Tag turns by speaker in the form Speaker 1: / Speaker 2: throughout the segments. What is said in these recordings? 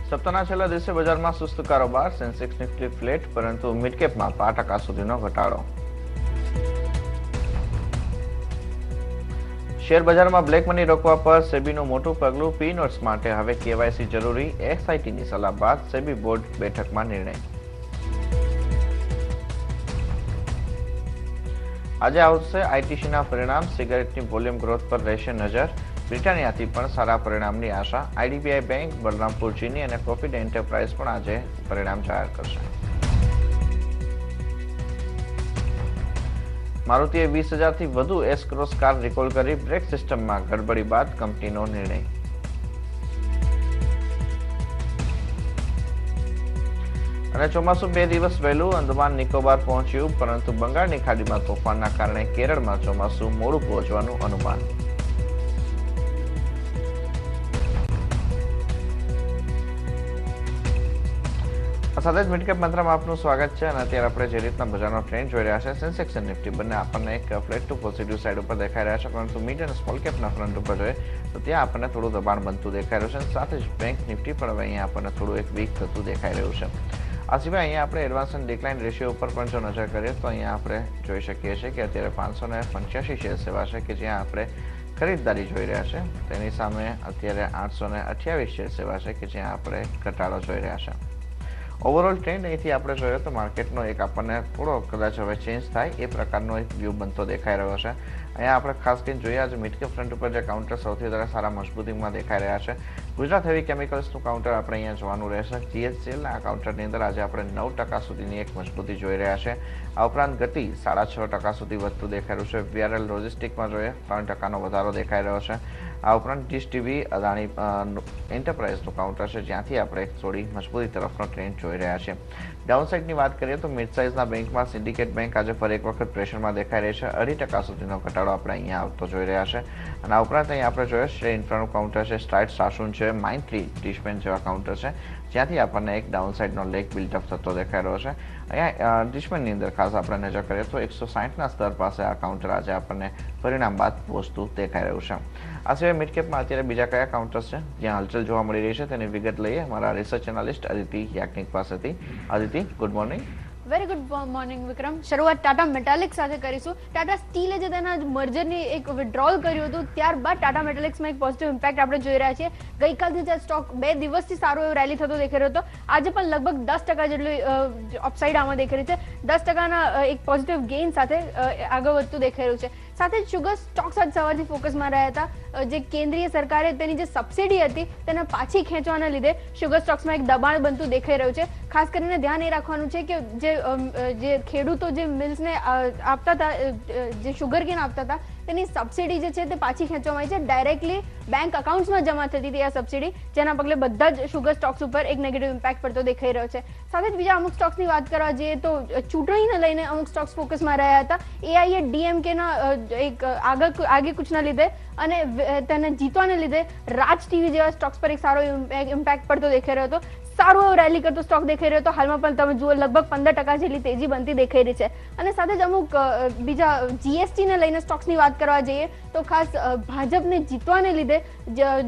Speaker 1: સપ્તાહના છેલ્લા દિવસે બજારમાં સુસ્ત કારોબાર, સેન્સેક્સ નિફ્ટી ફ્લેટ, પરંતુ મિડકેપમાં 5% સુધીનો ઘટાડો. શેર બજારમાં બ્લેક મની રોકવા પર સેબીનું મોટું પગલું, પી નોટ્સ માટે હવે કેવાયસી જરૂરી, એસઆઈટીની સલાહ બાદ સેબી બોર્ડ બેઠકમાં નિર્ણય. આજે આવશે આઈટીસીના પરિણામ, સિગારેટની વોલ્યુમ ગ્રોથ પર રહેશે નજર. બ્રિટાનિયાથી પણ સારા પરિણામની આશા. આઈડીબીઆઈ બેંક, બલરામપુર ચીની અને પ્રોફિટ એન્ટરપ્રાઇઝ પણ આજે પરિણામ જાહેર કરશે. મારુતિએ 20,000થી વધુ એસ ક્રોસ કાર રિકોલ કરી, બ્રેક સિસ્ટમમાં ગડબડી બાદ કંપનીનો નિર્ણય. અને ચોમાસું 2 દિવસ વહેલું અંદમાન નિકોબાર પહોંચ્યું, પરંતુ બંગાળની ખાડીમાં તોફાનના કારણે કેરળમાં ચોમાસું મોડું પહોંચવાનું અનુમાન. સાથે જ મિડકેપ મંત્રમાં આપનું સ્વાગત છે. અને અત્યારે આપણે જે રીતના બજારનો ટ્રેન્ડ જોઈ રહ્યા છે, સેન્સેક્સ અને નિફ્ટી બંને આપણને એક ફ્લેટ ટુ પોઝિટિવ સાઈડ ઉપર દેખાઈ રહ્યા છે, પરંતુ મિડ અને સ્મોલ કેપના ફ્રન્ટ ઉપર જોઈએ તો ત્યાં આપણને થોડું દબાણ બનતું દેખાઈ રહ્યું છે. સાથે જ બેંક નિફ્ટી પણ હવે અહીંયા આપણને થોડું એક વીક થતું દેખાઈ રહ્યું છે. આ સિવાય અહીંયા આપણે એડવાન્સ એન્ડ ડિક્લાઇન રેશિયો ઉપર પણ જો નજર કરીએ તો અહીંયા આપણે જોઈ શકીએ છીએ કે અત્યારે 585 શેર્સ એવા છે કે જ્યાં આપણે ખરીદદારી જોઈ રહ્યા છે. તેની સામે અત્યારે 828 શેર્સ એવા છે કે જ્યાં આપણે ઘટાડો જોઈ રહ્યા છે. ઓવરઓલ ટ્રેન્ડ અહીંથી આપણે જોઈએ તો માર્કેટનો એક આપણને થોડો કદાચ હવે ચેન્જ થાય એ પ્રકારનો એક વ્યૂ બનતો દેખાઈ રહ્યો છે. અહીંયા આપણે ખાસ કરીને જોઈએ આજે મિડકેપ ફ્રન્ટ ઉપર જે કાઉન્ટર સૌથી વધારે સારા મજબૂતીમાં દેખાઈ રહ્યા છે. ગુજરાત હેવી કેમિકલ્સનું કાઉન્ટર આપણે અહીંયા જોવાનું રહેશે. જીએસસીએલના આ કાઉન્ટરની અંદર આજે આપણે 9% સુધીની એક મજબૂતી જોઈ રહ્યા છે. આ ઉપરાંત ગતિ 6.5% સુધી વધતું દેખાઈ રહ્યું છે. વીઆરએલ લોજિસ્ટિકમાં જોઈએ 3%નો વધારો દેખાઈ રહ્યો છે. આ ઉપરાંત ડીશ ટીવી, અદાણી એન્ટરપ્રાઇઝનું કાઉન્ટર છે જ્યાંથી આપણે એક થોડી મજબૂતી તરફનો ટ્રેન્ડ જોઈ રહ્યા છીએ. ડાઉનસાઇડની વાત કરીએ તો મિડ સાઇઝના બેંકમાં સિન્ડિકેટ બેંક આજે ફરી એક વખત પ્રેશરમાં દેખાઈ રહી છે. 2% સુધીનો ઘટાડો આપણે અહીંયા આવતો જોઈ રહ્યા છે. અને આ ઉપરાંત અહીં આપણે જોઈએ શ્રેય ઇન્ફ્રાનું કાઉન્ટર છે, સ્ટ્રાઇટ સાસુન છે, માઇન્ડટ્રી ડિશમેન જેવા કાઉન્ટર છે જ્યાંથી આપણને એક ડાઉનસાઇડનો લેગ બિલ્ડઅપ થતો દેખાઈ રહ્યો છે. અહીંયા ડિશમેનની અંદર ખાસ આપણે નજર કરીએ તો 160ના સ્તર પાસે આ કાઉન્ટર આજે આપણને પરિણામ બાદ પહોંચતું દેખાઈ રહ્યું છે. આ સિવાય મિડકેપમાં અત્યારે બીજા કયા કાઉન્ટર્સ છે જ્યાં હલચલ જોવા મળી રહી છે તેની વિગત લઈએ અમારા રિસર્ચ એનાલિસ્ટ અદિતિ યાજ્ઞિક પાસેથી. Aditi, good morning.
Speaker 2: Very good morning Vikram. શરૂઆત ટાટા મેટાલિક સાથે કરીશું. ટાટા સ્ટીલે જે તેના મર્જરની એક વિડ્રોલ કર્યું હતું ત્યારબાદ ટાટા મેટાલિક્સમાં એક પોઝિટિવ ઇમ્પેક્ટ આપણે જોઈ રહ્યા છીએ. ગઈકાલથી જે સ્ટોક 2 દિવસથી સારો એવો રેલી થતો દેખાઈ રહ્યો હતો, આજે પણ લગભગ 10% જેટલું અપસાઇડ આમાં દેખાઈ રહ્યું છે. 10%ના એક પોઝિટિવ ગેઇન સાથે આગળ વધતું દેખાઈ રહ્યું છે. સાથે જ શુગર સ્ટોક્સ આજ સવારથી ફોકસમાં રહ્યા હતા. જે કેન્દ્રીય સરકારે તેની જે સબસિડી હતી તેને પાછી ખેંચવાના લીધે શુગર સ્ટોક્સમાં એક દબાણ બનતું દેખાઈ રહ્યું છે. ખાસ કરીને ધ્યાન એ રાખવાનું છે કે જે ખેડૂતો જે મિલ્સને આપતા હતા, જે શુગર કેન આપતા હતા તેની સબસિડી જે છે તે પાછી ખેંચવામાં આવી છે. ડાયરેક્ટલી બેંક અકાઉન્ટ્સમાં જમા થતી હતી આ સબસિડી, જેના પગલે બધા જ શુગર સ્ટોક્સ ઉપર એક નેગેટિવ ઇમ્પેક્ટ પડતો દેખાઈ રહ્યો છે. સાથે જ બીજા અમુક સ્ટોક્સની વાત કરવા જઈએ તો ચૂંટણીને લઈને અમુક સ્ટોક્સ ફોકસમાં રહ્યા હતા. એઆઈએ ડીએમકેના એક આગે કુછના લીધે અને તેને જીતવાને લીધે રાજ ટીવી જેવા સ્ટોક્સ પર એક સારો ઇમ્પેક્ટ પડતો દેખાઈ રહ્યો હતો. સારો એવો રેલી કરતો સ્ટોક દેખાઈ રહ્યો હતો. હાલમાં પણ તમે જુઓ લગભગ 15% જેટલી તેજી બનતી દેખાઈ રહી છે. અને સાથે જ અમુક બીજા જીએસટીને લઈને સ્ટોક્સની વાત કરવા જઈએ તો ખાસ ભાજપને જીતવાને લીધે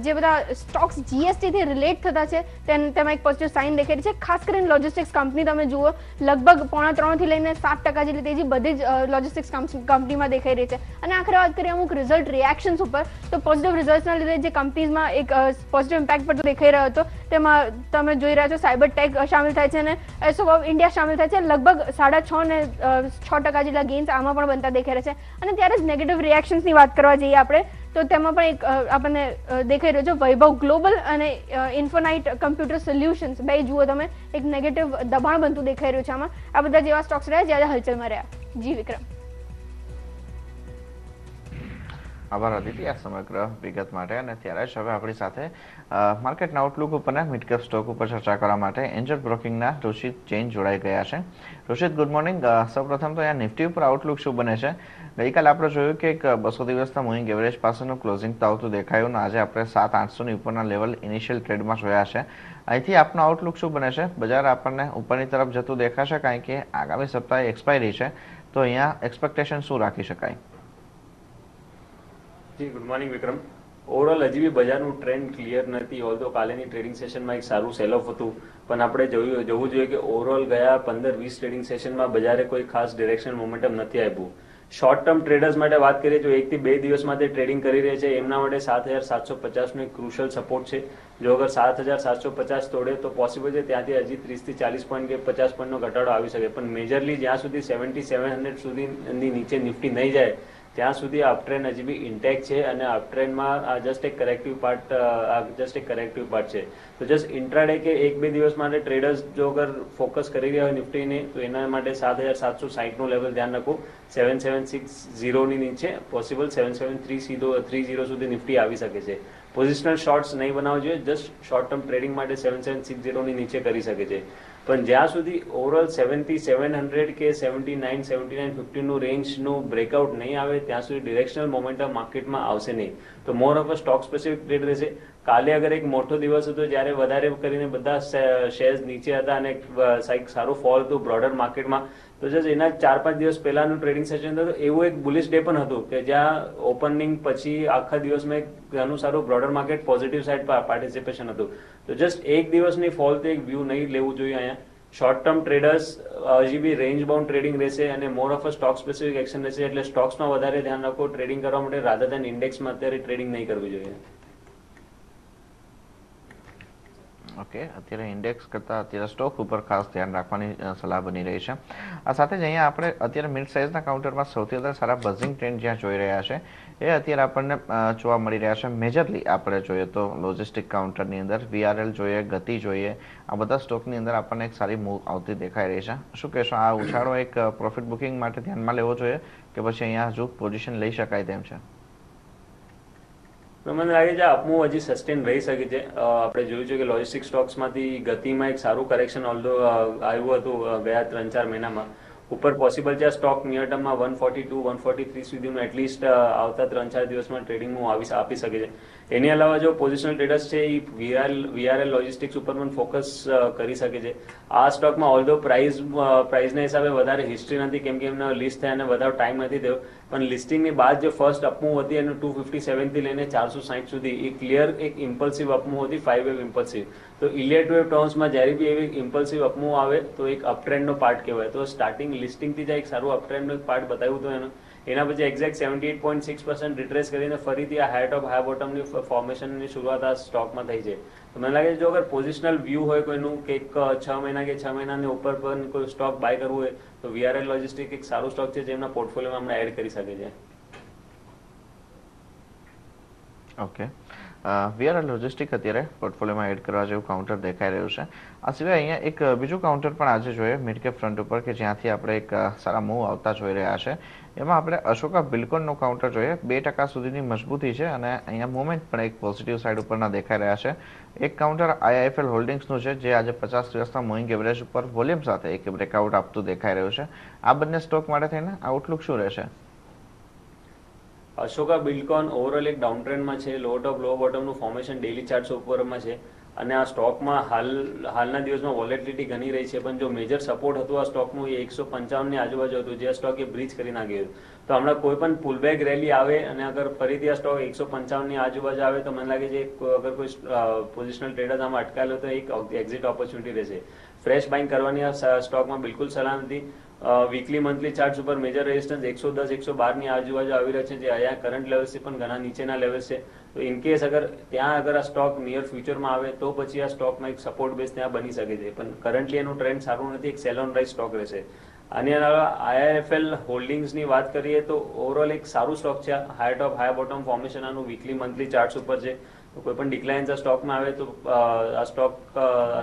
Speaker 2: જે બધા સ્ટોક્સ જીએસટીથી રિલેટ થતા છે તેમાં એક પોઝિટિવ સાઇન દેખાઈ રહી છે. ખાસ કરીને લોજિસ્ટિક્સ કંપની તમે જુઓ લગભગ 3.5 થી લઈને 7% જેટલી તેજી બધી જ લોજિસ્ટિક્સ કંપનીમાં દેખાઈ રહી છે. અને આખરે વાત કરીએ અમુક રિઝલ્ટ રિએક્શન્સ ઉપર તો પોઝિટિવ રિઝલ્ટના લીધે જે કંપનીઝમાં એક પોઝિટિવ ઇમ્પેક્ટ પડતો દેખાઈ રહ્યો હતો તેમાં તમે જોઈ રહ્યા છો સાયબર ટેક શામેલ થાય છે અને એસોપ ઓફ ઇન્ડિયા શામેલ થાય છે. લગભગ 6.5 ને 6% જેટલા ગેઇન્સ આમાં પણ બનતા દેખાઈ રહ્યા છે. અને ત્યારે જ નેગેટિવ રિએક્શન્સની વાત કરવા જઈએ આપણે તો તેમાં પણ એક આપણને દેખાઈ રહ્યો છે વૈભવ ગ્લોબલ અને ઇન્ફોનાઇટ કમ્પ્યુટર સોલ્યુશન્સ બે જુઓ તમે એક નેગેટિવ દબાણ બનતું દેખાઈ રહ્યું છે આમાં. આ બધા જેવા સ્ટોક્સ રહ્યા જે આજે હલચલમાં રહ્યા. જી વિક્રમ.
Speaker 1: આભાર અદિતિ આ સમગ્ર વિગત માટે. અને ત્યારે જ હવે આપણી સાથે માર્કેટના આઉટલુક ઉપરના મિડકેપ સ્ટોક ઉપર ચર્ચા કરવા માટે એન્જલ બ્રોકિંગના ઋષિત જૈન જોડાઈ ગયા છે. ઋષિત, ગુડ મોર્નિંગ. સૌપ્રથમ તો અહીંયા નિફ્ટી ઉપર આઉટલુક શું બને છે? ગઈકાલે આપણે જોયું કે એક 200 દિવસના મૂવિંગ એવરેજ પાસેનું ક્લોઝિંગ તો આવતું દેખાયું અને આજે આપણે 7,800ની ઉપરના લેવલ ઇનિશિયલ ટ્રેડમાં જોયા છે. અહીંથી આપનો આઉટલુક શું બને છે? બજાર આપણને ઉપરની તરફ જતું દેખાશે કારણ કે આગામી સપ્તાહે એક્સપાયરી છે, તો અહીંયા એક્સપેક્ટેશન શું રાખી શકાય?
Speaker 3: જી ગુડ મોર્નિંગ વિક્રમ. ઓવરઓલ હજી બી બજારનું ટ્રેન્ડ ક્લિયર નથી. ઓલ્ધો કાલેની ટ્રેડિંગ સેશનમાં એક સારું સેલ ઓફ હતું, પણ આપણે જોવું જોઈએ કે ઓવરઓલ ગયા 15-20 ટ્રેડિંગ સેશનમાં બજારે કોઈ ખાસ ડિરેક્શનલ મોમેન્ટમ નથી આપ્યું. શોર્ટ ટર્મ ટ્રેડર્સ માટે વાત કરીએ તો 1 થી 2 દિવસ માટે ટ્રેડિંગ કરી રહ્યા છે, એમના માટે 7750 નું એક ક્રુશિયલ સપોર્ટ છે. જો અગર 7750 તોડે તો પોસિબલ છે ત્યાંથી હજી 30 થી 40 પોઈન્ટ કે 50 પોઈન્ટનો ઘટાડો આવી શકે, પણ મેજરલી જ્યાં સુધી 7700 સુધીની નીચે નિફ્ટી નહીં જાય ત્યાં સુધી આ અપટ્રેન્ડ હજી બી ઇન્ટેક્ટ છે, અને અપટ્રેન્ડમાં આ જસ્ટ એક કરેક્ટિવ પાર્ટ છે. તો જસ્ટ ઇન્ટ્રાડે કે 1-2 દિવસ માટે ટ્રેડર્સ જો અગર ફોકસ કરી રહ્યા હોય નિફ્ટીને તો એના માટે 7760નું લેવલ ધ્યાન રાખો. 7760 ની નીચે પોસિબલ 7730 સુધી નિફ્ટી આવી શકે છે. પોઝિશનલ શોર્ટ્સ નહીં બનાવવા જોઈએ, જસ્ટ શોર્ટ ટર્મ ટ્રેડિંગ માટે 7760 ની નીચે કરી શકે છે. પણ જ્યાં સુધી ઓવરઓલ 7700 કે 79-7950 નું રેન્જનું બ્રેકઆઉટ નહીં આવે ત્યાં સુધી ડિરેક્શનલ મોમેન્ટમ માર્કેટમાં આવશે નહીં. તો more of a stock specific trade રહેશે. કાલે અગર એક મોટો દિવસ હતો જ્યારે વધારે કરીને બધા શેર્સ નીચે હતા અને સારો ફોલ હતું બ્રોડર માર્કેટમાં, તો જસ્ટ એના 4-5 દિવસ પહેલાનું ટ્રેડિંગ સેશન હતું, એવું એક બુલિશ ડે પણ હતું કે જ્યાં ઓપનિંગ પછી આખા દિવસમાં ઘણું સારું broader market positive side participation હતું. તો જસ્ટ એક દિવસની ફોલ તો એક વ્યૂ નહીં લેવું જોઈએ અહીંયા. શોર્ટ ટર્મ ટ્રેડર્સ હજી બી રેન્જ બાઉન્ડ ટ્રેડિંગ રહેશે અને more of a stock specific action રહેશે, એટલે સ્ટોક્સમાં વધારે ધ્યાન રાખો ટ્રેડિંગ કરવા માટે, રાધર દેન ઇન્ડેક્સમાં અત્યારે ટ્રેડિંગ નહીં કરવી જોઈએ.
Speaker 1: ઓકે, અત્યારે ઇન્ડેક્સ કરતાં અત્યારે સ્ટોક ઉપર ખાસ ધ્યાન રાખવાની સલાહ બની રહી છે. આ સાથે જ અહીંયા આપણે અત્યારે મિડ સાઇઝના કાઉન્ટરમાં સૌથી વધારે સારા બઝિંગ ટ્રેન્ડ જ્યાં જોઈ રહ્યા છે એ અત્યારે આપણને જોવા મળી રહ્યા છે. મેજરલી આપણે જોઈએ તો લોજિસ્ટિક કાઉન્ટરની અંદર VRL જોઈએ, ગતિ જોઈએ, આ બધા સ્ટોકની અંદર આપણને એક સારી મૂવ આવતી દેખાઈ રહી છે. શું કહેશો, આ ઉછાળો એક પ્રોફિટ બુકિંગ માટે ધ્યાનમાં લેવો જોઈએ કે પછી અહીંયા હજુ પોઝિશન લઈ શકાય તેમ છે?
Speaker 3: મને લાગે છે અપમૂવ હજી સસ્ટેન રહી શકે છે. આપણે જોયું છે કે લોજિસ્ટિક સ્ટોક્સમાંથી ગતિમાં એક સારું કરેક્શન ઓલ્ધો આવ્યું હતું ગયા 3-4 મહિનામાં. ઉપર પોસિબલ છે આ સ્ટોક નિયર ટર્મમાં 142-143 સુધીનું એટલીસ્ટ આવતા 3-4 દિવસમાં ટ્રેડિંગનું આપી શકે છે. એની અલાવા જો પોઝિશનલ ટ્રેડર્સ છે એ VRL લોજિસ્ટિક્સ ઉપર પણ ફોકસ કરી શકે છે. આ સ્ટોકમાં ઓલ્ધો પ્રાઇસના હિસાબે વધારે હિસ્ટ્રી નથી, કેમ કે એમના લિસ્ટ થયા અને વધારે ટાઈમ નથી થયો, પણ લિસ્ટિંગની બાદ જે ફર્સ્ટ અપમૂવ હતી એનું 257 થી લઈને 460 સુધી એ ક્લિયર એક ઇમ્પલ્સિવ અપમૂવ હતી, 5 વેવ ઇમ્પલ્સિવ. તો ઇલિયટ વેવ ટર્મ્સમાં જ્યારે બી એવી ઇમ્પલ્સિવ અપમૂવ આવે તો એક અપટ્રેન્ડનો પાર્ટ કહેવાય. તો સ્ટાર્ટિંગ લિસ્ટિંગથી જ એક સારું અપટ્રેન્ડનો પાર્ટ બતાવ્યું હતું એના પછી એક્ઝેક્ટ 78.6% રિટ્રેસ કરીને ફરીથી આ હાઈ ટોપ હાઈ બોટમની ફોર્મેશનની શરૂઆત આ સ્ટોકમાં થઈ છે. તો મને લાગે છે જો અગર પોઝિશનલ વ્યૂ હોય કોઈનું કે 6 મહિના કે 6 મહિનાની ઉપર પણ કોઈ સ્ટોક બાય કરવું હોય તો VRL લોજિસ્ટિક એક સારું સ્ટોક છે જેમના પોર્ટફોલિયોમાં આપણે એડ કરી શકે છે.
Speaker 1: ઓકે, VRL લોજિસ્ટિક અત્યારે પોર્ટફોલિયોમાં એડ કરવા જેવું કાઉન્ટર દેખાઈ રહ્યું છે. આ સિવાય અહીંયા એક બીજું કાઉન્ટર પણ આજે જોઈએ મિડ કેપ ફ્રન્ટ ઉપર કે જ્યાંથી આપણે એક સારા મૂવ આવતા જોઈ રહ્યા છે. એમાં આપણે અશોકા બિલ્કોનનું કાઉન્ટર જોઈએ. 2% સુધીની મજબૂતી છે અને અહીંયા મુવમેન્ટ પણ એક પોઝિટિવ સાઇડ ઉપરના દેખાઈ રહ્યા છે. એક કાઉન્ટર IIFL હોલ્ડિંગ્સનું છે જે આજે 50 દિવસના મૂવિંગ એવરેજ ઉપર વોલ્યુમ સાથે એક બ્રેકઆઉટ આપતું દેખાઈ રહ્યું છે. આ બંને સ્ટોક માટે થઈને આઉટલુક શું રહેશે?
Speaker 3: અશોકા બિલ્કોન ઓવરઓલ એક ડાઉન ટ્રેન્ડમાં છે, લો ટોપ લો બોટમનું ફોર્મેશન ડેલી ચાર્ટ્સ ઉપરમાં છે અને આ સ્ટોકમાં હાલના દિવસમાં વોલેટિલિટી ઘણી રહી છે, પણ જો મેજર સપોર્ટ હતું આ સ્ટોકનું એ 155 ની આજુબાજુ હતું, જે આ સ્ટોક એ બ્રીચ કરી નાખ્યું. તો હમણાં કોઈ પણ પુલબેક રેલી આવે અને અગર ફરીથી આ સ્ટોક 155 ની આજુબાજુ આવે તો મને લાગે છે અગર કોઈ પોઝિશનલ ટ્રેડર આમાં અટકાયેલો તો એક એક્ઝિટ ઓપોર્ચ્યુનિટી રહેશે. ફ્રેશ બાઇંગ કરવાની આ સ્ટોકમાં બિલકુલ સલાહ નથી. વીકલી મંથલી ચાર્ટ ઉપર મેજર રેઝિસ્ટન્સ 110-112 ની આજુબાજુ આવી રહ્યા છે, જે અહીંયા કરંટ લેવલ્સથી પણ ઘણા નીચેના લેવલ્સ છે. તો ઇનકેસ અગર આ સ્ટોક નિયર ફ્યુચરમાં આવે તો પછી આ સ્ટોકમાં એક સપોર્ટ બેઝ ત્યાં બની શકે છે, પણ કરન્ટલી એનું ટ્રેન્ડ સારું નથી, એક સેલ ઓન રાઇઝ સ્ટોક રહેશે. આની અલાવા IIFL હોલ્ડિંગ્સની વાત કરીએ તો ઓવરઓલ એક સારું સ્ટોક છે. High top high bottom formation આનું વીકલી મંથલી ચાર્ટ્સ ઉપર છે. તો કોઈ પણ ડિક્લાઇન્સ આ સ્ટોકમાં આવે તો આ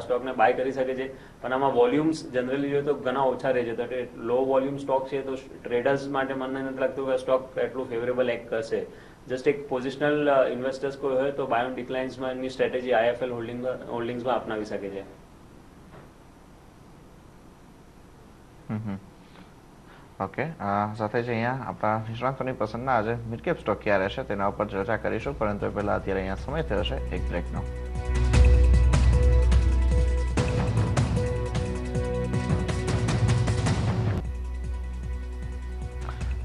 Speaker 3: સ્ટોકને બાય કરી શકે છે, પણ આમાં વોલ્યુમ્સ જનરલી જોઈએ તો ઘણા ઓછા રહે છે. તો લો વોલ્યુમ સ્ટોક છે તો ટ્રેડર્સ માટે મને નથી લાગતું કે સ્ટોક એટલું ફેવરેબલ એક્ટ કરશે. જસ્ટ એક પોઝિશનલ ઇન્વેસ્ટર્સ કોઈ હોય તો બાય ઓન ડિક્લાઇન્સમાં એની સ્ટ્રેટેજી IIFL હોલ્ડિંગ્સમાં અપનાવી શકે છે.
Speaker 1: ઓકે, સાથે જ અહીંયા આપણા નિષ્ણાતોની પસંદના આજે મિડ કેપ સ્ટોક ક્યાં રહેશે તેના ઉપર ચર્ચા કરીશું, પરંતુ પહેલા અત્યારે અહીંયા સમય થયો છે એક બ્રેકનો.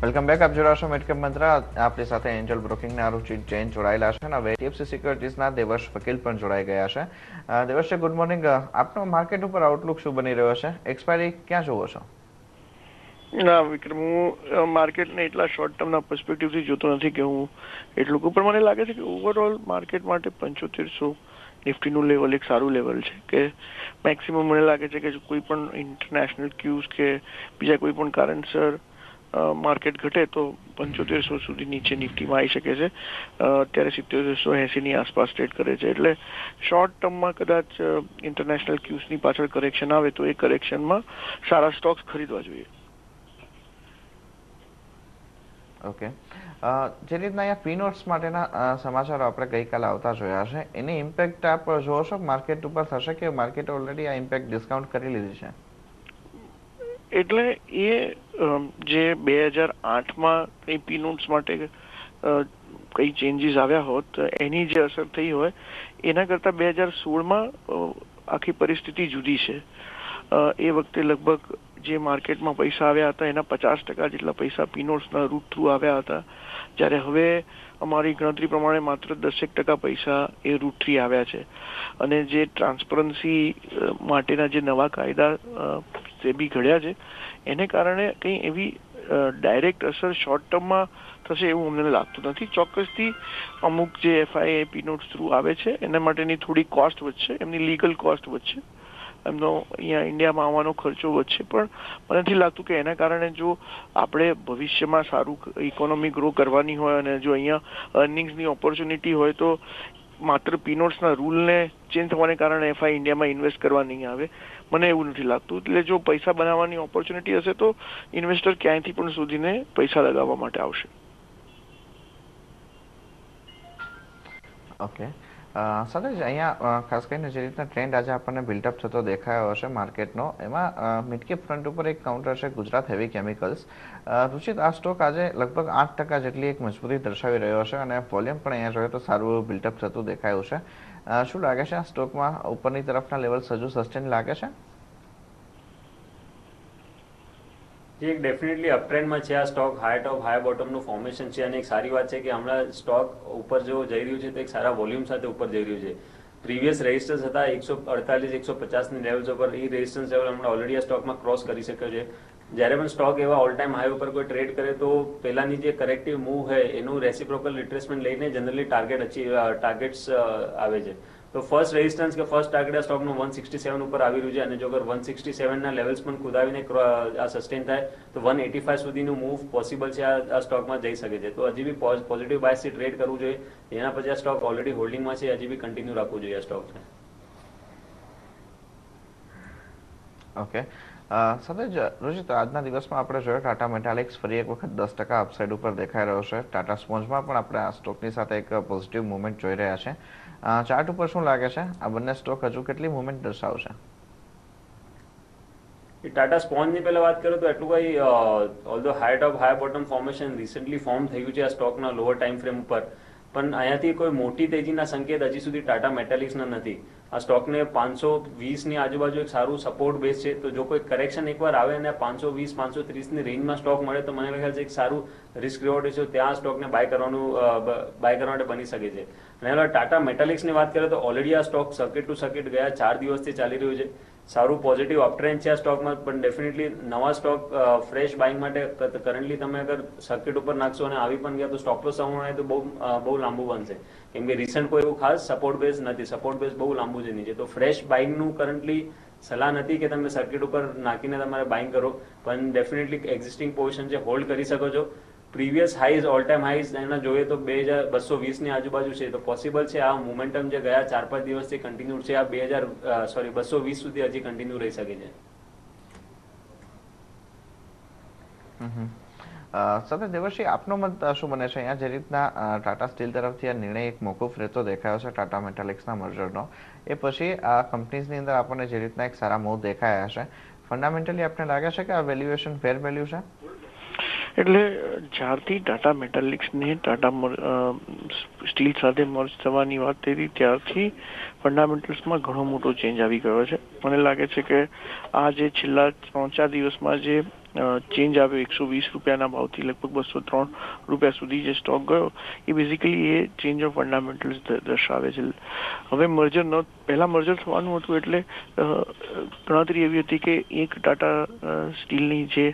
Speaker 1: Welcome back. આપ જોડાશો મિડકેપ મંત્ર. આપણી સાથે એન્જલ બ્રોકિંગના અરુચિત જૈન જોડાયેલા છે અને હવે HDFC સિક્યોરિટીઝના દેવર્ષ વકીલ પણ જોડાઈ ગયા છે. Devarsh, good morning. આપનો માર્કેટ ઉપર આઉટલુક શું બની રહ્યો છે? એક્સપાયરી ક્યાં જોવો છો?
Speaker 4: ના વિક્રમ, હું માર્કેટને એટલા શોર્ટ ટર્મના પર્સપેક્ટિવથી જોતો નથી કે હું એટલું ઉપર મને લાગે છે કે ઓવરઓલ માર્કેટ માટે 7500 નિફ્ટીનું લેવલ એક સારું લેવલ છે કે મેક્સિમમ મને લાગે છે કે કોઈ પણ ઇન્ટરનેશનલ ક્યુઝ કે બીજા કોઈ પણ કારણસર માર્કેટ ઘટે તો 7500 સુધી નીચે નિફ્ટીમાં આવી શકે છે. અત્યારે 7780ની આસપાસ ટ્રેડ કરે છે, એટલે શોર્ટ ટર્મમાં કદાચ ઇન્ટરનેશનલ ક્યુઝની પાછળ કરેક્શન આવે તો એ કરેક્શનમાં સારા સ્ટોક્સ ખરીદવા જોઈએ.
Speaker 1: ઓકે, જે રીતના અહીંયા પીનોટ્સ માટેના સમાચારો આપણે ગઈકાલે આવતા જોયા છે, એની ઇમ્પેક્ટ આપ જોવો છો માર્કેટ ઉપર થશે કે માર્કેટ ઓલરેડી આ ઇમ્પેક્ટ ડિસ્કાઉન્ટ કરી લીધી છે?
Speaker 4: એટલે એ જે 2008માં કઈ પીનોટ્સ માટે કઈ ચેન્જીસ આવ્યા હોત એની જે અસર થઈ હોય એના કરતા 2016માં આખી પરિસ્થિતિ જુદી છે. એ વખતે લગભગ જે માર્કેટમાં પૈસા આવ્યા હતા એના 50% જેટલા પૈસા પીનોટ્સના રૂટ થ્રુ આવ્યા હતા, જ્યારે હવે અમારી ગણતરી પ્રમાણે માત્ર 10% પૈસા એ રૂટ થ્રી આવ્યા છે. અને જે ટ્રાન્સપરન્સી માટેના જે નવા કાયદા સેબી ઘડ્યા છે એને કારણે કંઈ એવી ડાયરેક્ટ અસર શોર્ટ ટર્મમાં થશે એવું અમને લાગતું નથી. ચોક્કસથી અમુક જે FIA પીનોટ્સ થ્રુ આવે છે એના માટેની થોડી કોસ્ટ વધશે, એમની લીગલ કોસ્ટ વધશે, એમનો અહીંયા ઇન્ડિયામાં આવવાનો ખર્ચો વધશે, પણ મને નથી લાગતું કે એના કારણે જો આપણે ભવિષ્યમાં સારું ઇકોનોમી ગ્રો કરવાની હોય અને જો અહીંયા અર્નિંગ્સની ઓપોર્ચ્યુનિટી હોય તો માત્ર પીનોટ્સના રૂલને ચેન્જ થવાને કારણે FI ઇન્ડિયામાં ઇન્વેસ્ટ કરવા નહીં આવે. મને એવું નથી લાગતું. એટલે જો પૈસા બનાવવાની ઓપોર્ચ્યુનિટી હશે તો ઇન્વેસ્ટર ક્યાંયથી પણ શોધીને પૈસા લગાવવા માટે આવશે.
Speaker 1: ઓકે, સાથે જ અહીંયા ખાસ કરીને જે રીતના ટ્રેન્ડ આજે આપણને બિલ્ટઅપ થતો દેખાયો હશે માર્કેટનો, એમાં મિડકેપ ફ્રન્ટ ઉપર એક કાઉન્ટર છે ગુજરાત હેવી કેમિકલ્સ. રુચિત, આ સ્ટોક આજે લગભગ 8% જેટલી એક મજબૂતી દર્શાવી રહ્યો છે અને વોલ્યુમ પણ અહીંયા જોઈએ તો સારું બિલ્ટઅપ થતું દેખાયું છે. શું લાગે છે આ સ્ટોકમાં ઉપરની તરફના લેવલ હજુ સસ્ટેન લાગે છે?
Speaker 3: જે એક ડેફિનેટલી અપટ્રેન્ડમાં છે આ stock. High top high બોટમનું formation છે અને એક સારી વાત છે કે હમણાં સ્ટોક ઉપર જો જઈ રહ્યું છે તો એક સારા વોલ્યુમ સાથે ઉપર જઈ રહ્યું છે. પ્રીવિયસ રેઝિસ્ટન્સ હતા 148-150ની લેવલ્સ ઉપર, એ રેઝિસ્ટન્સ લેવલ હમણાં ઓલરેડી આ સ્ટોકમાં ક્રોસ કરી શક્યો છે. જ્યારે પણ સ્ટોક એવા ઓલ ટાઈમ હાઈ ઉપર કોઈ ટ્રેડ કરે તો પહેલાની જે કરેક્ટિવ મૂવ હોય એનું રેસિપ્રોકલ રિટ્રેસમેન્ટ લઈને જનરલી ટાર્ગેટ્સ આવે છે. તો ફર્સ્ટ રેઝિસ્ટન્સ કે ફર્સ્ટ ટાર્ગેટ આ સ્ટોકનું 167 ઉપર આવી રહ્યું છે અને જો અગર 167ના લેવલ્સ પણ કુદાવીને આ સસ્ટેન થાય તો 185 સુધીનું મૂવ પોસિબલ છે આ સ્ટોકમાં જઈ શકે છે. તો હજી બી પોઝિટિવ બાયસથી ટ્રેડ કરવું જોઈએ. એના પછી આ સ્ટોક ઓલરેડી હોલ્ડિંગમાં છે, હજી બી કન્ટિન્યુ રાખવું જોઈએ આ સ્ટોક છે.
Speaker 1: ઓકે, સાથે જ રુચિત, આજના દિવસમાં આપણે જોયું ટાટા મેટાલિક્સ ફરી એક વખત 10% અપસાઇડ ઉપર દેખાઈ રહ્યો છે. ટાટા સ્પોન્જમાં પણ આપણે આ સ્ટોકની સાથે એક પોઝિટિવ મુવમેન્ટ જોઈ રહ્યા છે. ચાર્ટ ઉપર શું લાગે છે આ બંને સ્ટોક હજુ કેટલી મુવમેન્ટ દર્શાવશે?
Speaker 3: ટાટા સ્પોન્જની પહેલા વાત કરું તો એટલું કઈ although high top high bottom formation recently form થયું છે આ સ્ટોકના લોઅર ટાઈમ ફ્રેમ ઉપર, પણ અહીંયાથી કોઈ મોટી તેજીના સંકેત હજી સુધી ટાટા મેટાલિક્સના નથી. આ સ્ટોકને 520ની આજુબાજુ એક સારું સપોર્ટ બેઝ છે, તો જો કોઈ કરેક્શન એકવાર આવે અને 520-530ની રેન્જમાં સ્ટોક મળે તો મને ખ્યાલ છે એક સારું રિસ્ક રિવોર્ડ છે, ત્યાં સ્ટોકને બાય કરવા માટે બની શકે છે. અને હવે ટાટા મેટાલિક્સની વાત કરીએ તો ઓલરેડી આ સ્ટોક સર્કિટ ટુ સર્કિટ ગયા 4 દિવસથી ચાલી રહ્યું છે. સારું પોઝિટિવ અપટ્રેન્ડ છે આ સ્ટોકમાં, પણ ડેફિનેટલી નવા સ્ટોક ફ્રેશ બાઇંગ માટે કરન્ટલી તમે અગર સર્કિટ ઉપર નાખશો અને આવી પણ ગયા તો સ્ટોપ લોસ આવવાનું તો બહુ લાંબુ બનશે, કેમ કે રિસન્ટ કોઈ એવું ખાસ સપોર્ટ બેઝ નથી. સપોર્ટ બેઝ બહુ લાંબુ છે નીચે, તો ફ્રેશ બાઇંગનું કરન્ટલી સલાહ નથી કે તમે સર્કિટ ઉપર નાખીને તમારે બાઇંગ કરો, પણ ડેફિનેટલી એક્ઝિસ્ટિંગ પોઝિશન છે હોલ્ડ કરી શકો છો. પ્રીવિયસ હાઈઝ ઓલ ટાઈમ હાઈઝ એના જોઈએ તો 2220ની આજુબાજુ છે, તો પોસિબલ છે આ મોમેન્ટમ જે ગયા 4-5 દિવસથી કન્ટિન્યુ છે આ 220 સુધી હજી કન્ટિન્યુ રહી શકે છે.
Speaker 1: સાથે દેવર્ષી, આપનો મત શું બને છે અહીંયા જે રીતના ટાટા સ્ટીલ તરફથી આ નિર્ણય એક મોકૂફ રહેતો દેખાયો છે ટાટા મેટાલિક્સના મર્જરનો, એ પછી આ કંપનીઝની અંદર આપણને જે રીતના એક સારા મૂવ દેખાયા છે, ફંડામેન્ટલી આપને લાગે છે કે આ વેલ્યુએશન ફેર વેલ્યુ છે?
Speaker 4: એટલે જ્યારથી ટાટા મેટાલિક્સને ટાટા સ્ટીલ સાથે મર્જ થવાની વાત થઈ હતી ત્યારથી ફંડામેન્ટલ્સમાં ઘણો મોટો ચેન્જ આવી ગયો છે. મને લાગે છે કે આ જે છેલ્લા 3-4 દિવસમાં જે ચેન્જ આવ્યો 120 રૂપિયાના ભાવથી લગભગ 203 રૂપિયા સુધી જે સ્ટોક ગયો એ બેઝિકલી એ ચેન્જ ઓફ ફંડામેન્ટલ્સ દર્શાવે છે. હવે પહેલા મર્જર થવાનું હતું એટલે ગણતરી એવી હતી કે એક ટાટા સ્ટીલની જે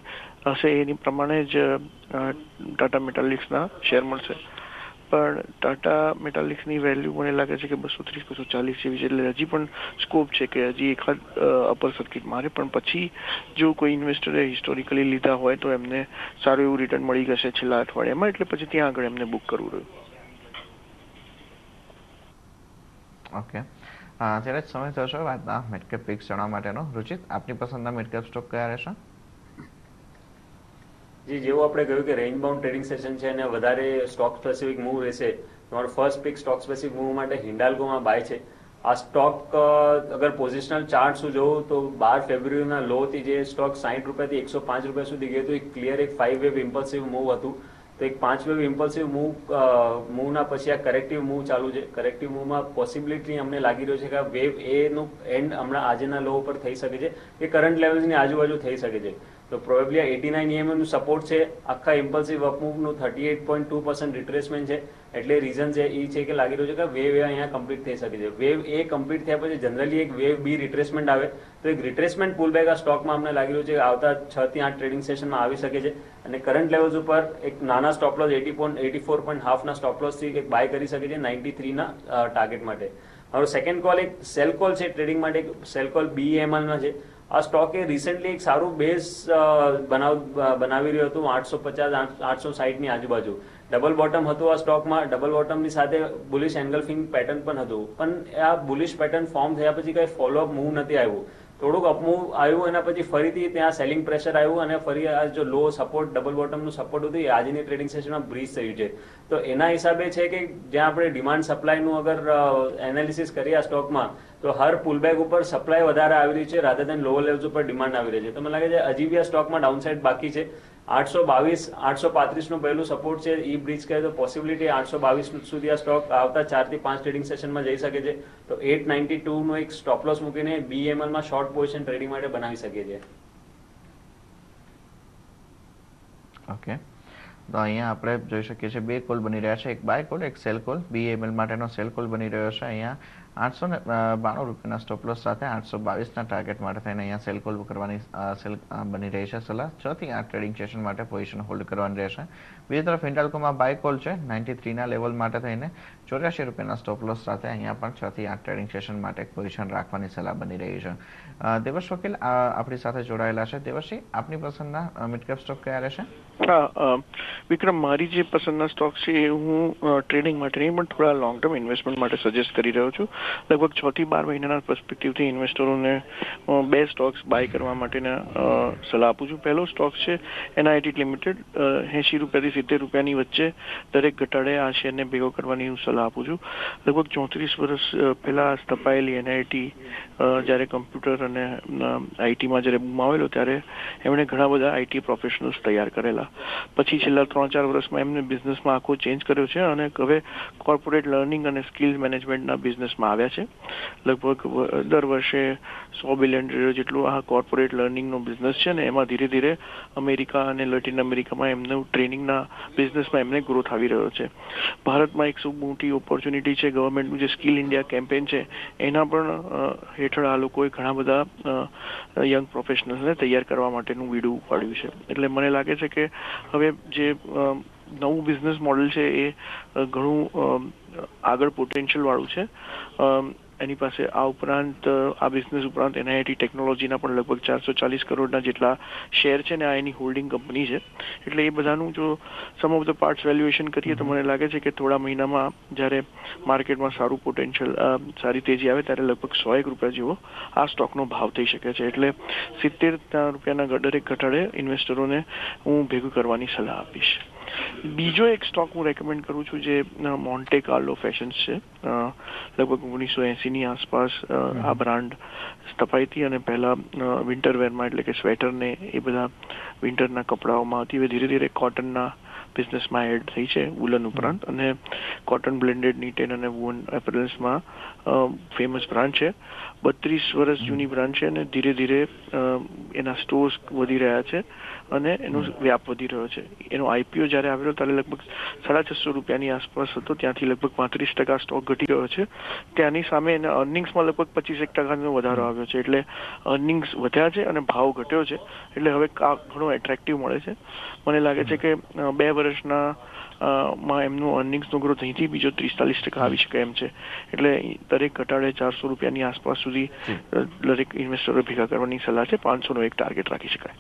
Speaker 4: હશે એની પ્રમાણે જ ટાટા મેટાલિક્સના શેર મળશે, પણ ટાટા મેટાલિક્સની વેલ્યુ મને લાગે છે કે 230-240 જેવી છે, એટલે હજી પણ સ્કોપ છે કે હજી એકાદ અપર સર્કિટ મારે, પણ પછી જો કોઈ ઇન્વેસ્ટરે હિસ્ટોરિકલી લીધા હોય તો એમને સારું એવું રિટર્ન મળી જશે છેલ્લા અઠવાડિયામાં, એટલે પછી ત્યાં આગળ એમને બુક કરવું રહ્યું.
Speaker 1: ઓકે, ત્યારે જ સમય થશે વાતના મિડકેપ પિક્સ જણાવવા માટેનો. રુચિત, આપની પસંદના મિડકેપ સ્ટોક કયા રહેશે?
Speaker 3: જી, જેવું આપણે કહ્યું કે રેન્જ બાઉન્ડ ટ્રેડિંગ સેશન છે અને વધારે સ્ટોક સ્પેસિફિક મૂવ રહેશે, તમારો first pick stock specific move માટે હિન્ડાલ્કોમાં બાય છે. આ સ્ટોક અગર પોઝિશનલ ચાર્ટ શું જોવું તો 12 ફેબ્રુઆરીના લોથી જે સ્ટોક 60 રૂપિયાથી 105 રૂપિયા સુધી ગયું હતું, એક ક્લિયર એક 5 વેવ ઇમ્પલ્સિવ મૂવ હતું. તો એક 5 વેવ ઇમ્પલ્સિવ મૂવના પછી આ કરેક્ટિવ મૂવ ચાલુ છે. કરેક્ટિવ મૂવમાં પોસિબિલિટી અમને લાગી રહ્યો છે કે આ વેવ એનું એન્ડ હમણાં આજના લો ઉપર થઈ શકે છે, એ કરંટ લેવલ્સની આજુબાજુ થઈ શકે છે. તો પ્રોબેબલી આ 89 EMA નું સપોર્ટ છે. આખા ઇમ્પલ્સિવ અપમૂવનું 38.2% રિટ્રેસમેન્ટ છે, એટલે રીઝન છે એ છે કે લાગી રહ્યું છે કે વેવ એ અહીંયા કમ્પ્લીટ થઈ શકે છે. વેવ એ કમ્પ્લીટ થયા પછી જનરલી એક વેવ બી રિટ્રેસમેન્ટ આવે, તો એક રિટ્રેસમેન્ટ પુલબેક આ સ્ટોકમાં અમને લાગી રહ્યું છે કે આવતા 6 થી 8 ટ્રેડિંગ સેશનમાં આવી શકે છે, અને કરંટ લેવલ્સ ઉપર એક નાના સ્ટોપ લોસ 84.5 ના સ્ટોપ લોસ થી એક બાય કરી શકે છે 93 ના ટાર્ગેટ માટે. હવે સેકન્ડ કોલ એક સેલ કોલ છે ટ્રેડિંગ માટે, સેલ કોલ BEML માં છે. આ સ્ટોકે રિસેન્ટલી એક સારું બેઝ બનાવી રહ્યું હતું 850-860 ની આજુબાજુ. ડબલ બોટમ હતું આ સ્ટોકમાં, ડબલ બોટમની સાથે બુલિશ એન્ગલ્ફિંગ પેટર્ન પણ હતું, પણ આ બુલિશ પેટર્ન ફોર્મ થયા પછી કઈ ફોલોઅપ મૂવ નથી આવ્યું. થોડુંક અપમૂવ આવ્યું, એના પછી ફરીથી ત્યાં સેલિંગ પ્રેશર આવ્યું, અને ફરી આ જો લો સપોર્ટ ડબલ બોટમનું સપોર્ટ હતું એ આજની ટ્રેડિંગ સેશનમાં બ્રીચ થયું છે. તો એના હિસાબે છે કે જ્યાં આપણે ડિમાન્ડ સપ્લાયનું અગર એનાલિસિસ કરીએ આ સ્ટોકમાં, તો હર પુલબેક ઉપર સપ્લાય વધારે આવી રહી છે રાધર દેન લોઅર લેવલ્સ ઉપર ડિમાન્ડ આવી રહી છે. તો મને લાગે છે હજી બી આ સ્ટોકમાં ડાઉનસાઇડ બાકી છે. 822-835 નું પહેલું સપોર્ટ છે, એ બ્રીચ કરે તો પોસિબિલિટી 822 સુધી આ સ્ટોક આવતા 4 થી 5 ટ્રેડિંગ સેશનમાં જઈ શકે છે. તો 892 નો એક સ્ટોપ લોસ મૂકીને BEML માં શોર્ટ પોઝિશન ટ્રેડિંગ માટે બનાવી શકીએ છીએ.
Speaker 1: ઓકે, તો અહીંયા આપણે જોઈ શકીએ છીએ બે કોલ બની રહ્યા છે, એક બાય કોલ, એક સેલ કોલ. BEML માટેનો સેલ કોલ બની રહ્યો છે. અહીંયા 892 રૂપિયાના સ્ટોપ લોસ સાથે 822 ના ટાર્ગેટ માટે થઈને અહીંયા સેલ કોલ કરવાની બની રહી છે સલાહ. 6 થી 8 ટ્રેડિંગ સેશન માટે પોઝિશન હોલ્ડ કરવાની રહેશે. બીજી તરફ હિન્ડાલ્કોમાં બાય કોલ છે 93 ના લેવલ માટે થઈને 84 રૂપિયાના સ્ટોપ લોસ સાથે અહીંયા પણ 6 થી 8 ટ્રેડિંગ સેશન માટે પોઝિશન રાખવાની સલાહ બની રહી છે. દેવર્ષ વકીલ આપણી સાથે જોડાયેલા છે. દેવર્ષજી, આપની પસંદના મિડકેપ સ્ટોક કયા રહેશે?
Speaker 4: હા વિક્રમ, મારી જે પસંદના સ્ટોક છે એ હું ટ્રેડિંગ માટે નહીં પણ થોડા લોંગ ટર્મ ઇન્વેસ્ટમેન્ટ માટે સજેસ્ટ કરી રહ્યો છું. લગભગ 6 થી 12 મહિનાના પર્સ્પેક્ટિવથી ઇન્વેસ્ટરોને બે સ્ટોક્સ બાય કરવા માટેના સલાહ આપું છું. પહેલો સ્ટોક છે NIT લિમિટેડ. 80 રૂપિયાથી 70 રૂપિયાની વચ્ચે દરેક ઘટાડે આ શેરને ભેગો કરવાની હું સલાહ આપું છું. લગભગ 34 વર્ષ પહેલા સ્થપાયેલી NIT જ્યારે કમ્પ્યુટર અને IT માં જ્યારે બૂમ આવેલો ત્યારે એમણે ઘણા બધા IT પ્રોફેશનલ્સ તૈયાર કરેલા. પછી છેલ્લા 3-4 વર્ષમાં એમને બિઝનેસમાં આખો ચેન્જ કર્યો છે અને હવે કોર્પોરેટ લર્નિંગ અને સ્કિલ મેનેજમેન્ટના બિઝનેસમાં આવ્યા છે. લગભગ દર વર્ષે $100 બિલિયન જેટલું આ કોર્પોરેટ લર્નિંગનો બિઝનેસ છે, ને એમાં ધીરે ધીરે અમેરિકા અને લેટિન અમેરિકામાં એમનું ટ્રેનિંગના બિઝનેસમાં એમને ગ્રોથ આવી રહ્યો છે. ભારતમાં એક ખૂબ મોટી ઓપોર્ચ્યુનિટી છે. ગવર્મેન્ટનું જે સ્કિલ ઇન્ડિયા કેમ્પેન છે એના પણ હેઠળ આ લોકોએ ઘણા બધા યંગ પ્રોફેશનલ્સને તૈયાર કરવા માટેનું વીડું ઉપાડ્યું છે. એટલે મને લાગે છે કે હવે જે નવું બિઝનેસ મોડેલ છે એ ઘણું આગળ પોટેન્શિયલ વાળું છે. એની પાસે આ ઉપરાંત આ બિઝનેસ ઉપરાંત NIT ટેકનોલોજીના પણ લગભગ 440 કરોડના જેટલા શેર છે ને આ એની હોલ્ડિંગ કંપની છે. એટલે એ બધાનું જો સમ ઓફ ધ પાર્ટ્સ વેલ્યુએશન કરીએ તો મને લાગે છે કે થોડા મહિનામાં જ્યારે માર્કેટમાં સારું પોટેન્શિયલ સારી તેજી આવે ત્યારે લગભગ 100 રૂપિયા જેવો આ સ્ટોકનો ભાવ થઈ શકે છે. એટલે 70 રૂપિયાના દરેક ઘટાડે ઇન્વેસ્ટરોને હું ભેગું કરવાની સલાહ આપીશ. બીજો એક સ્ટોક હું રેકમેન્ડ કરું છું જે મોન્ટે કાર્લો ફેશન્સ છે. લગભગ 1980 ની આસપાસ આ બ્રાન્ડ સ્થપાઈ હતી અને પહેલા વિન્ટરવેરમાં એટલે કે સ્વેટરને એ બધા વિન્ટરના કપડાઓમાં હતી. ધીરે ધીરે કોટનના બિઝનેસમાં એડ થઈ છે વુલન ઉપરાંત, અને કોટન બ્લેન્ડેડ નીટેન અને વુલન એપરલ્સમાં ફેમસ બ્રાન્ડ છે. 32 વર્ષ જૂની બ્રાન્ડ છે અને ધીરે ધીરે એના સ્ટોર્સ વધી રહ્યા છે અને એનો વ્યાપ વધી રહ્યો છે. એનો આઈપીઓ જયારે આવેલો ત્યારે લગભગ ₹650 આસપાસ હતો, ત્યાંથી લગભગ 35% સ્ટોક ઘટી ગયો છે. ત્યાંની સામે એના અર્નિંગ્સમાં લગભગ 25% વધારો આવ્યો છે. એટલે અર્નિંગ્સ વધ્યા છે અને ભાવ ઘટ્યો છે. એટલે હવે ઘણો એટ્રેક્ટિવ મળે છે. મને લાગે છે કે 2 વર્ષના માં એમનું અર્નિંગ્સનો ગ્રોથ અહીંથી બીજો 30-40% આવી શકે એમ છે. એટલે દરેક ઘટાડે ₹400 આસપાસ સુધી દરેક ઇન્વેસ્ટરો ભેગા કરવાની સલાહ છે. 500 નો એક ટાર્ગેટ રાખી શકાય.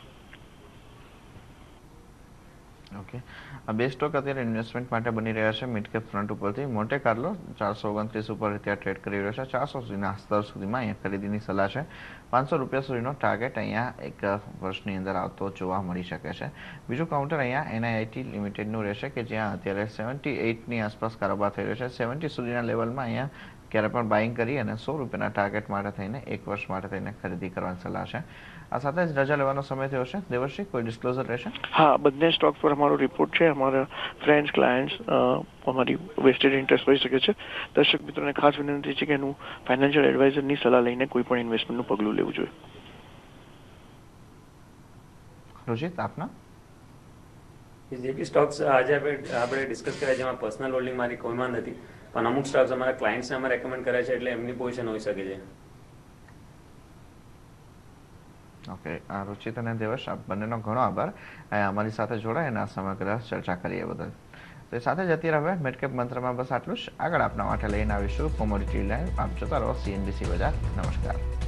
Speaker 1: ઓકે, આ બે સ્ટોક અત્યારે ઇન્વેસ્ટમેન્ટ માટે બની રહ્યા છે મિડ કેપ ફ્રન્ટ ઉપરથી. મોન્ટે કાર્લો 429 ઉપર અત્યારે ટ્રેડ કરી રહ્યો છે. 400 સુધીના સ્તર સુધીમાં અહીંયા ખરીદીની સલાહ છે. ₹500 સુધીનો ટાર્ગેટ અહીંયા એક વર્ષની અંદર આવતો જોવા મળી શકે છે. બીજું કાઉન્ટર અહીંયા NIIT લિમિટેડનું રહેશે કે જ્યાં અત્યારે 78ની આસપાસ કારોબાર થઈ રહ્યો છે. 70 સુધીના લેવલમાં અહીંયા ક્યારે પણ બાઇંગ કરી અને ₹100 ટાર્ગેટ માટે થઈને 1 વર્ષ માટે થઈને ખરીદી કરવાની સલાહ છે. આ સાથે જ રજા લેવાનો સમય થયો છે. દેવશ્રી, કોઈ ડિસ્ક્લોઝર રહેશે?
Speaker 4: હા, બંને સ્ટોક પર અમારો રિપોર્ટ છે. અમારા ફ્રેન્ડ્સ, ક્લાયન્ટ્સ અમારી વેસ્ટેડ ઇન્ટરેસ્ટ હોઈ શકે છે. દર્શક મિત્રોને ખાસ વિનંતી છે કે એનું ફાઇનાન્શિયલ એડવાઇઝરની સલાહ લઈને કોઈ પણ ઇન્વેસ્ટમેન્ટનું પગલું લેવું જોઈએ.
Speaker 1: રુચિત, આપના?
Speaker 3: જે બી સ્ટોક્સ આજે આપણે ડિસ્કસ કર્યા જેમાં પર્સનલ હોલ્ડિંગ મારી કોઈમાં નથી, પણ અમુક સ્ટોક્સ અમારા ક્લાયન્ટ્સને અમે રેકમેન્ડ કર્યા છે એટલે એમની પોઝિશન હોઈ શકે છે.
Speaker 1: ઓકે, રુચિત અને દેવશ, આપ બંનેનો ઘણો આભાર અમારી સાથે જોડાઈને આ સમગ્ર ચર્ચા કરી એ બદલ. તો એ સાથે જ અત્યારે હવે મિડકેપ મંત્રમાં બસ આટલું જ. આગળ આપના માટે લઈને આવીશું કોમોડિટી લાઈવ. આપ જોતા રહો CNBC બજાર. નમસ્કાર.